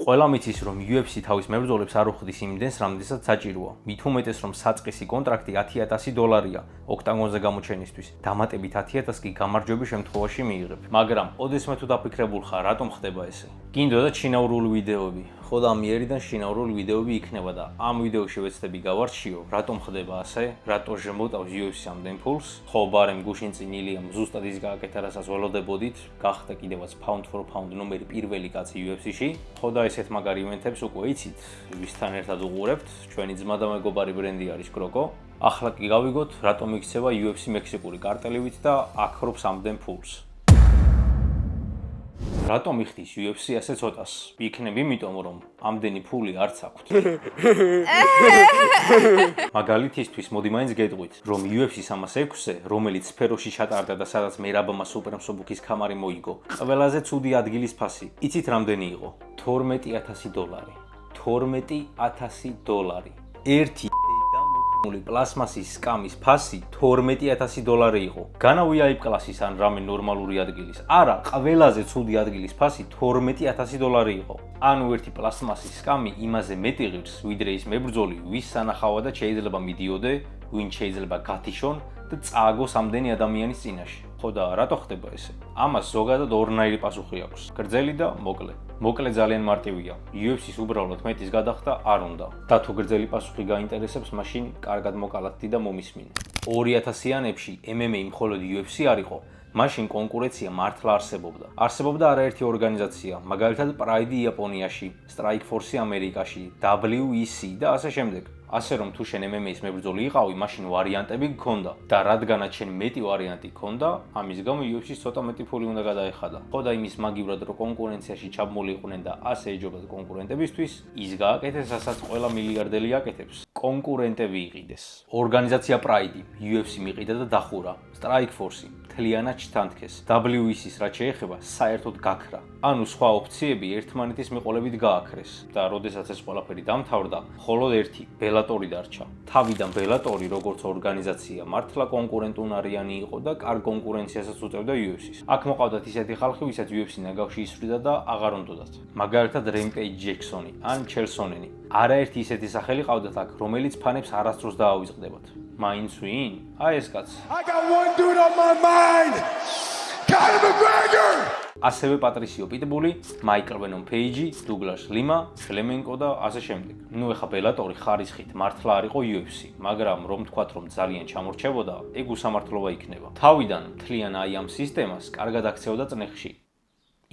ყველა მიცის, რომ UFC თავის მებრძოლებს არ უხდის იმდენს, რამდენსაც საჭიროა. მით უმეტეს, რომ საწყისი კონტრაქტი $10,000-ია ოქტაგონზე გამოჩენისთვის. დამატებით 10,000 კი გამარჯვების შემთხვევაში მიიღებ. მაგრამ ოდესმე თუ დაფიქრებულ ხარ, რატომ ხდება ესე? გინდოდა ჩინაურული ვიდეოები. ხო და ამიერიდან ჩინაურული ვიდეოები იქნება და ამ ვიდეოში ვეცდები გავარჩიო, რატომ ხდება ასე, რატო ჟმოტავს UFC ამდენ ფულს. ხო, ბარემ გუშინ წინ ილიამ ზუსტად ის გააკეთა, რასაც ველოდებოდით, გახდა კიდევაც pound for pound ნომერი პირველი კაცი UFC-ში. ხო და ესეთ მაგარ ივენთებს უკვე იცით, ვისთან ერთად უყურებთ, ჩვენი ძმა და მეგობარი ბრენდი არის კროკო. ახლა კი გავიგოთ, რატომ იქცევა UFC მექსიკური კარტელივით და აქრობს ამდენ ფულს. რატომ იხდის UFC ასე ცოტას? იქნებ იმიტომ, რომ ამდენი ფული არც აქვთ. მაგალითისთვის, მოდი მაინც გეტყვით, რომ UFC 306-ზე, რომელიც სფეროში ჩატარდა და სადაც მერაბმა სუპერმსობუქის ქამარი მოიგო, ყველაზე ცუდი ადგილის ფასი. იცით რამდენი იყო? $12,000. $12,000. ერთი პლასმასის სკამის ფასი $12,000 იყო. განა VIP კლასის ან რამე ნორმალური ადგილის. არა, ყველაზე ცუდი ადგილის ფასი $12,000 იყო. ანუ ერთი პლასმასის სკამი იმაზე მეტი ღირს, ვიდრე ის მებრძოლი, ვის სანახავადაც შეიძლება მიდიოდე, ვინ შეიძლება გათიშონ და წააგოს ამდენი ადამიანის წინაშე. ხო და რატო ხდება ესე? ამას ზოგადად ორნაირი პასუხი აქვს. გრძელი და მოკლე. მოკლე ძალიან მარტივია. UFC-ს უბრალოდ მეტის გადახდა არ უნდა. და თუ გრძელი პასუხი გაინტერესებს, მაშინ კარგად მოკალათდი და მომისმინე. 2000-იანებში MMA მხოლოდ UFC არ იყო. მაშინ კონკურენცია მართლა არსებობდა. არსებობდა არაერთი ორგანიზაცია, მაგალითად Pride იაპონიაში, Strike Force ამერიკაში, WEC და ასე შემდეგ. ასე რომ თუ შენ MMA-ის მებრძოლი იყავი, მაშინ ვარიანტები გქონდა და რადგანაც შენ მეტი ვარიანტი გქონდა, ამის გამო UFC-ს ცოტა მეტი ფული უნდა გადაეხადა. ხო და იმის მაგივრად რომ კონკურენციაში ჩაბმულიყვნენ და ასე ეჯობათ კონკურენტებისთვის, ის გააკეთეს, რასაც ყველა მილიარდელი აკეთებს. კონკურენტები იყიდეს. ორგანიზაცია Pride, UFC მიყიდა და დახურა. Strike Force მთლიანად ჩთანთქეს. WEC-ს რაც შეეხება, საერთოდ გაქრა. ანუ სხვა ოფციები ერთმანეთის მიყოლებით გააქრეს. და როდესაც ეს ყველაფერი დამთავრდა, მხოლოდ ერთი ბელატორი დარჩა. თავიდან ბელატორი როგორც ორგანიზაცია მართლა კონკურენტუნარიანი იყო და კარგ კონკურენციასაც უწევდა UFC-ს. აქ მოყავდათ ისეთი ხალხი, ვისაც UFC ნაგავში ისვრიდა და აღარ უნდოდათ. მაგალითად Rampage Jackson-ი ან Chelsonen-ი. არაერთი ისეთი სახელი ყავდათ აქ, რომელიც ფანებს არასდროს დაავიწყდებათ. მაინც ვინ? აი ეს კაცი. I got one dude on my mind. Conor McGregor. ასევე პატრისიო პიტბული, მაიკლ ვენომ პეიჯი, დუგლას ლიმა, კლემენკო და ასე შემდეგ. ნუ ეხა ბელატორი ხარისხით მართლა არ იყო UFC, მაგრამ რომ თქვათ რომ ძალიან ჩამორჩებოდა, ეგ უსამართლობა იქნება. თავიდან მთლიან აი ამ სისტემას კარგად აქცევდა წნეხში.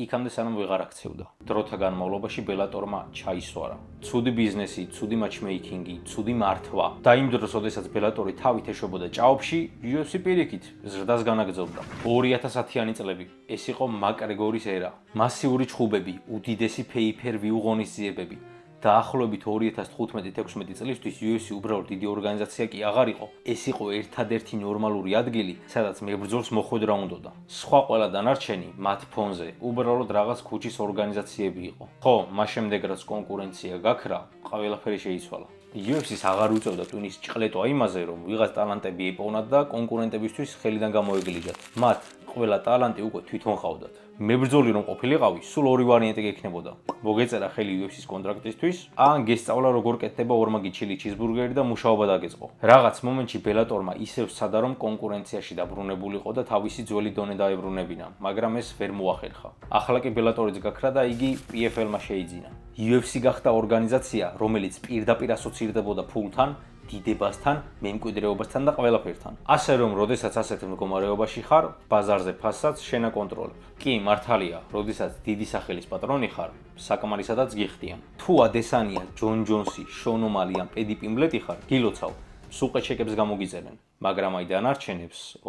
იქამდე სანამ ვეღარ აქცევდა. დროთა განმავლობაში ბელატორმა ჩაისვარა. ცუდი ბიზნესი, ცუდი матчმეიკინგი, ცუდი მართვა. და იმ დროს, როდესაც ბელატორი თავით ეშვებოდა ჭაობში, UFC პირიქით ზრდას განაგრძობდა. 2010-იანი წლები. ეს იყო მაკგრეგორის ერა. მასიური ჩხუბები, უდიდესი pay-per-view ღონისძიებები. დაახლოებით 2015-16 წლისთვის UFC უბრალოდ დიდი ორგანიზაცია კი აღარ იყო. ეს იყო ერთადერთი ნორმალური ადგილი, სადაც მებრძოლს მოხვედრა უნდოდა. სხვა ყველა დანარჩენი მათ ფონზე უბრალოდ რაღაც ქუჩის ორგანიზაციები იყო. ხო, მას შემდეგ რაც კონკურენცია გაქრა, ყველაფერი შეიცვალა. UFC-ს აღარ უწევდა ტვინის ჭყლეტვა იმაზე, რომ ვიღაც ტალანტები ეპოვნათ და კონკურენტებისთვის ხელიდან გამოეგლიჯათ. მათ ყველა ტალანტი უკვე თვითონ ყავდათ. მებრძოლი რომ ყოფილიყავი, სულ ორი ვარიანტი გექნებოდა. მოგეწერა ხელი UFC-ს კონტრაქტისთვის, ან გესწავლა როგორ კეთდება ორმაგი ჩილი ჩიზბურგერი და მუშაობა დაგეწყო. რაღაც მომენტში ბელატორმა ისევ სცადა რომ კონკურენციაში დაბრუნებულიყო და თავისი ძველი დონე დაებრუნებინა, მაგრამ ეს ვერ მოახერხა. ახლა კი ბელატორიც გაქრა და იგი PFL-მა შეიძინა. UFC გახდა ორგანიზაცია, რომელიც პირდაპირ ასოცირდებოდა ფულთან, დიდებასთან, მემკვიდრეობასთან და ყველაფერთან. ასე რომ, როდესაც ასეთ მდგომარეობაში ხარ, ბაზარზე ფასსაც შენ აკონტროლებ. კი, მართალია, როდესაც დიდი სახელის პატრონი ხარ, საკმარისადაც გიხდიან. თუ ადესანია, ჯონ ჯონსი, შონ ომალი ან პედი პიმბლეტი ხარ, გილოცავ, სუყე ჩეკებს გამოგიწერენ. მაგრამ აი დანარჩენებს,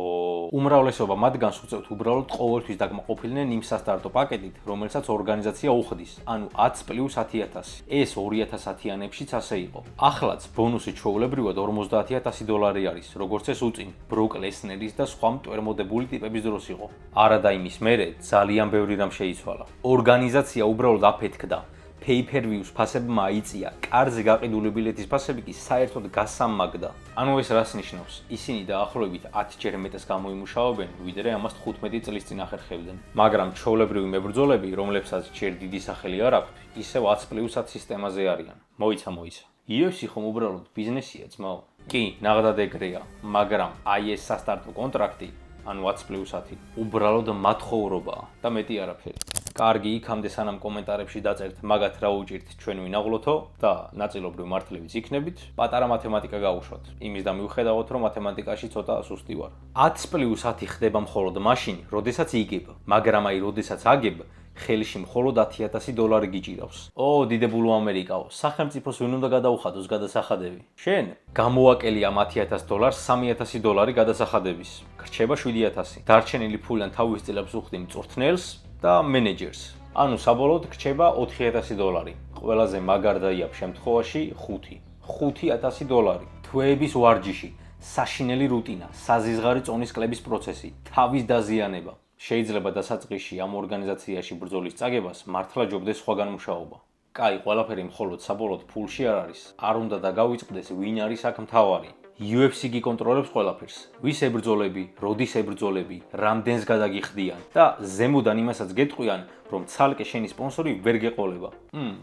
უმრავლესობა მათგანს უწევთ უბრალოდ ყოველთვის დაკმაყოფილდნენ იმ სასტარტო პაკეტით, რომელსაც ორგანიზაცია უხდის, ანუ 10 + 10,000. ეს 2010-იანებშიც ასე იყო. ახლაც ბონუსი ჩვეულებრივად $50,000 არის, როგორც ეს უწინ ბროკ ლესნერის და სხვა მტვერმოდებული ტიპების დროს იყო. არა და იმის მერე ძალიან ბევრი რამ შეიცვალა. ორგანიზაცია უბრალოდ აფეთქდა. pay-per-view-ს ფასებმა აიწია, კარზე გაყიდული ბილეთის ფასები კი საერთოდ გასამაგდა. ანუ ეს რას ნიშნავს? ისინი დაახლოებით 10 ჯერ მეტას გამოიმუშავებენ, ვიდრე ამას 15 წლის წინ ახერხებდნენ. მაგრამ ჩვეულებრივი მებრძოლები, რომლებსაც ჯერ დიდი სახელი არ აქვთ, ისევ 10+1 სისტემაზე არიან. მოიცა. UFC ხომ უბრალოდ ბიზნესია, ძმაო? კი, ნაღდად ეგრეა, მაგრამ აი ეს სასტარტო კონტრაქტი, ანუ 10+1, უბრალოდ მათხოვრობაა და მეტი არაფერი. კარგი, იქამდე სანამ კომენტარებში დაწერთ მაგათ რა უჭირთ ჩვენ ვინაღლოთო და ნაწილობრივ მართლივიც იქნებით, პატარა მათემატიკა გავუშვათ. იმის და მივხედავთ, რომ მათემატიკაში ცოტა სუსტი ვარ. 10+1 ხდება მხოლოდ მაშინ, როდესაც იგებ, მაგრამ აი როდესაც აგებ, ხელში მხოლოდ $10,000 გიჭირავს. ო, დიდებულო ამერიკაო, სახელმწიფოს ვინ უნდა გადაუხადოს გადასახადები? შენ? გამოაკელი ამ $10,000 $3,000 გადასახადების. გრჩება 7,000. დარჩენილი ფულიდან თავისწილებს უხდი მწვრთნელს და მენეჯერს. ანუ საბოლოოდ გრჩება $4,000. ყველაზე მაგარდაიაფ შემთხვევაში 5,000 $. თვეების ვარჯიში, საშინელი რუტინა, საზიზღარი წონის კლების პროცესი, თავის დაზიანება. შეიძლება დასაწყისში ამ ორგანიზაციაში ბრძოლის წაგებას მართლა ჯობდეს სხვაგან მუშაობა. კაი, ყველაფერი მხოლოდ საბოლოოდ ფულში არ არის. არ უნდა დაგავიწყდეს ვინ არის აქ მთავარი. UFC გიკონტროლებს ყველაფერს. ვის ებრძოლები, როდის ებრძოლები, რამდენს გადაგიხდიან და ზემოდან იმასაც გეტყვიან, რომ ცალკე შენი სპონსორი ვერ გეყოლება.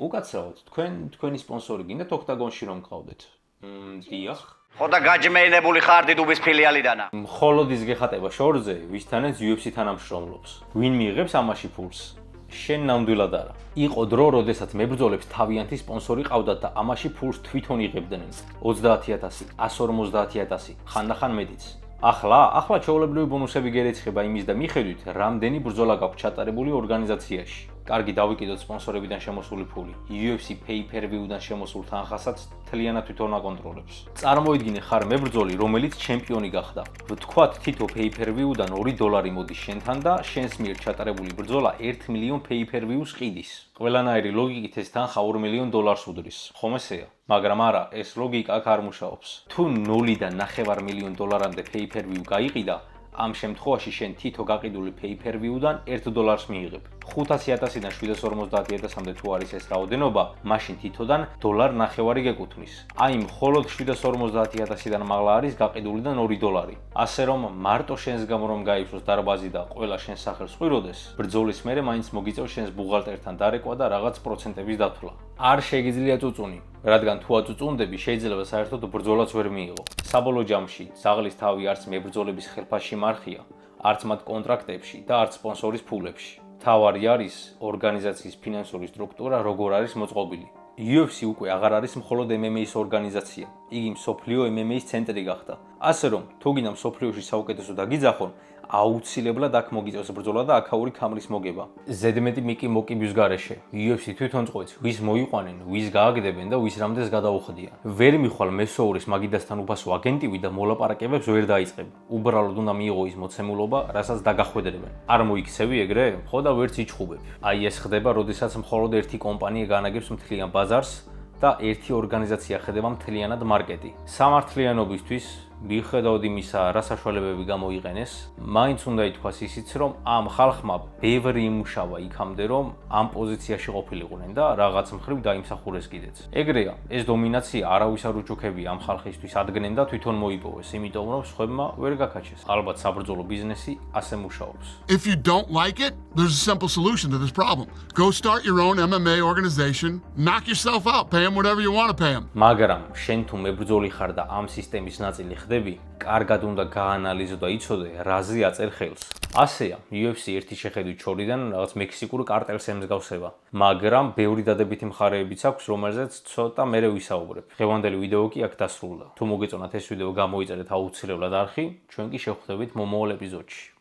უკაცრავად, თქვენი სპონსორი გინდათ ოქტაგონში რომ გყავდეთ? დიახ. ხოდა გაჯმეინებული ხარ დიდუბის ფილიალიდანა. მხოლოდ ის გეხატება შორზე, ვისთანაც UFC თანამშრომლობს. ვინ მიიღებს ამაში ფულს? შენ ნამდვილად არა. იყო დრო, როდესაც მებრძოლებს თავიანთი სპონსორი ყავდათ და ამაში ფულს თვითონ იღებდნენ. 30,000, 150,000, ხანდახან მეტიც. ახლა ჩვეულებრივი ბონუსები გერეცხება იმის და მიხედვით, რამდენი ბრძოლა გაქვს ჩატარებული ორგანიზაციაში. კარგი, დავიკიდოთ სპონსორებიდან შემოსული ფული. UFC pay-per-view-დან შემოსულ თანხასაც მთლიანად თვითონ აკონტროლებს. წარმოიდგინე, ხარ მებრძოლი, რომელიც ჩემპიონი გახდა. ვთქვათ, თითო pay-per-view-დან $2 მოდის შენთან და შენს მიერ ჩატარებული ბრძოლა 1 მილიონ pay-per-view-ს ყიდის. ყველანაირი ლოგიკით ეს თანხა $2 მილიონ უდრის. ხომ ესეა? მაგრამ არა, ეს ლოგიკა აქ არ მუშაობს. თუ 0-დან $9 მილიონ pay-per-view გაიყიდა, ამ შემთხვევაში შენ თითო გაყიდული pay-per-view-დან $1 მიიღებ. 500,000-დან 750,000-მდე თუ არის ეს რაოდენობა, მაშინ თითოდან $9 გეკუთვნის. აი, მხოლოდ 750,000-დან მაღლა არის გაყიდულიდან $2. ასე რომ, მარტო შენს გამო რომ გაიცოს დარბაზი და ყველა შენს სახელს ყვიროდეს, ბრძოლის მერე მაინც მოგიწევს შენს ბუღალტერთან დარეკვა და რაღაც პროცენტების დათვლა. არ შეგიძლია წუწუნი, რადგან თუ აწუწუნდები, შეიძლება საერთოდ ბრძოლაც ვერ მიიღო. საბოლოო ჯამში, ზაღლის თავი არც მებრძოლების ხელფასში მარხია, არც მათ კონტრაქტებში და არც სპონსორის ფულებში. თავარი არის ორგანიზაციის ფინანსური სტრუქტურა, როგორ არის მოწყობილი. UFC უკვე აღარ არის მხოლოდ MMA-ის ორგანიზაცია, იგი მსოფლიო MMA-ის ცენტრი გახდა. ასე რომ, თუ გინდა მსოფლიოში საუკეთესო დაგიძახონ, აუცილებლად აქ მოგიწევს ბრძოლა და აქაური ქამრის მოგება. ზედმეტი მიკი მოკიბის გარეშე, UFC თვითონ წყვეტს, ვის მოიყვანენ, ვის გააგდებენ და ვის რამდენს გადაუხდიან. ვერ მიხვალ მესოურის მაგიდასთან უფასო აგენტივი და მოლაპარაკებებს ვერ დაიწყებ. უბრალოდ უნდა მიიღო ის მოცემულობა, რასაც დაგახვედრებენ. არ მოიქცევი ეგრე? ხო და ვერც იჩხუბებ. აი ეს ხდება, როდესაც მხოლოდ ერთი კომპანია განაგებს მთლიან ბაზარს და ერთი ორგანიზაცია ხედება მთლიანად მარკეტი. სამართლიანობისთვის მიუხედავად იმისა, რა საშუალებები გამოიყენეს, მაინც უნდა ითქვას ისიც, რომ ამ ხალხმა ბევრი იმუშავა იქამდე, რომ ამ პოზიციაში ყოფილიყვნენ და რაღაც მხრივ დაიმსახურეს კიდეც. ეგრეა, ეს დომინაცია არავის არ უჩუქებია ამ ხალხისთვის ადგენენ და თვითონ მოიპოვეს, იმიტომ რომ სხვებმა ვერ გაკაჩეს. ალბათ საბრძოლო ბიზნესი ასე მუშაობს. If you don't like it, there's a simple solution to this problem. Go start your own MMA organization, knock yourself out, pay them whatever you want to pay them. მაგრამ შენ თუ მებრძოლი ხარ და ამ სისტემის ნაწილი ხდები, კარგად უნდა გაანალიზო და იცოდე, რაზე აწერ ხელს. ასეა, UFC ერთი შეხედვით შორიდან რაღაც მექსიკურ კარტელს ემსგავსება, მაგრამ ბევრი დადებითი მხარეებიც აქვს, რომელზეც ცოტა მერე ვისაუბრებ. დღევანდელი ვიდეო კი აქ დასრულდა. თუ მოგეწონათ ეს ვიდეო, გამოიწერეთ აუცილებლად არხი, ჩვენ კი შევხვდებით მომავალ ეპიზოდში.